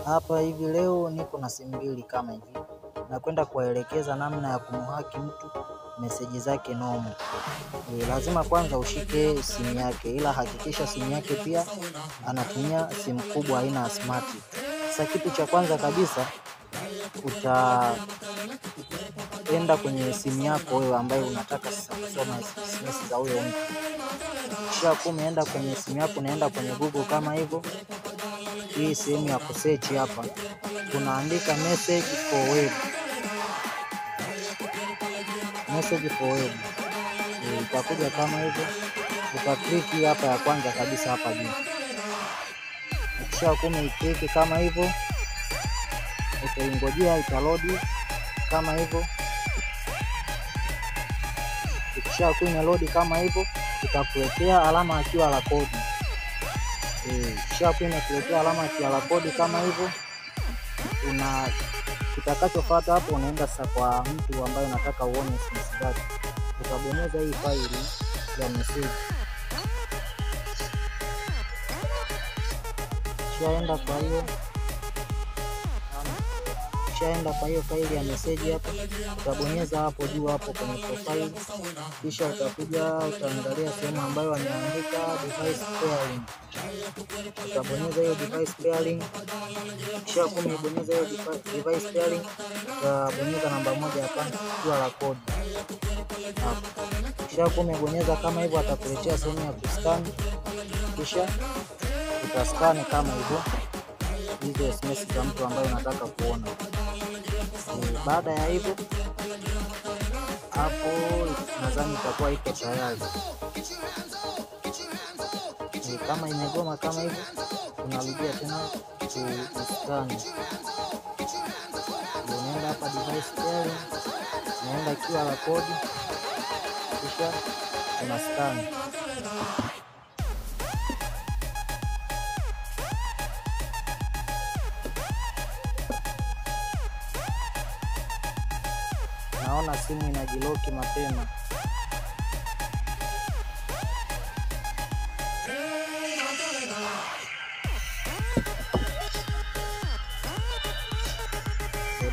Hapa hivi leo niko na simu mbili kama hivi, na kwenda kuwaelekeza namna ya kumhaki mtu meseji zake nomo. Lazima kwanza ushike simu yake, ila hakikisha simu yake pia anatumia simu kubwa aina ya smart. Sasa kitu cha kwanza kabisa utaenda kwenye simu yako wewe ambayo unataka sasa kusoma SMS za huyo mtu. Kisha umeenda kwenye simu yako, unaenda kwenye Google kama hivyo. Hii sehemu ya kusearch hapa tunaandika message for web. Message for web itakuja kama hivyo, utaklik hapa ya kwanza kabisa hapa juu. Kisha umeiklik kama hivyo, utaingojea itaload kama hivyo. Kisha imeload kama hivyo, itakuletea alama ya QR code. Kisha imekuletea alama ya QR code kama hivyo. Kitakachofuata hapo, unaenda sasa kwa mtu ambaye unataka uone SMS zake. Utabonyeza hii faili ya message. Kishaenda kwa hiyo faili ya message hapo, utabonyeza hapo juu hapo kwenye profile. Kisha utaangalia sehemu ambayo wameandika device pairing. Utabonyeza hiyo device pairing. Kisha umebonyeza hiyo device pairing, utabonyeza namba moja hapa QR code hapo. Kisha umebonyeza kama hivyo, atakuletea sehemu ya kuscan. Kisha utascan kama hivyo hizo SMS za mtu ambaye unataka kuona. Baada ya hivyo hapo nadhani itakuwa iko tayari. Kama imegoma kama hivyo, unarudia tena kuscan. Unaenda hapa device pairing, unaenda QR code, kisha unascan. Naona simu inajiloki mapema.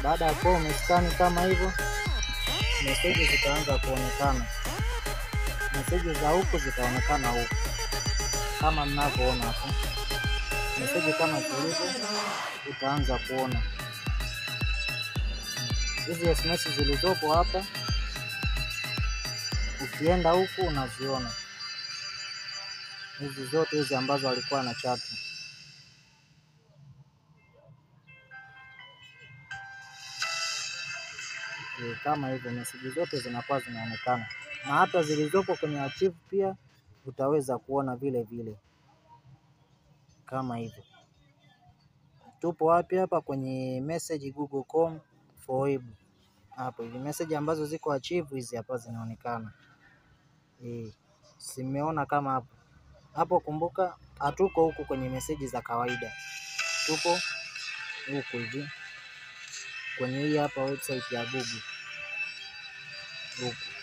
Baada ya kuwa umescan kama hivyo, meseji zitaanza kuonekana. Meseji za huku zitaonekana huku kama mnavyoona hapo. Meseji kama zilivyo utaanza kuona. Hizi SMS zilizopo hapa, ukienda huku unaziona. Hizi zote hizi ambazo alikuwa na chat. Kama hivyo meseji zote zinakuwa zinaonekana, na hata zilizopo kwenye archive pia utaweza kuona vile vile kama hivyo. Tupo wapi hapa? Kwenye message Google Chrome for web. Hapo hivi message ambazo ziko archive hizi hapa zinaonekana. Simeona kama hapo. Kumbuka hatuko huku kwenye message za kawaida, tupo huku hivi kwenye hii hapa website ya Google huku.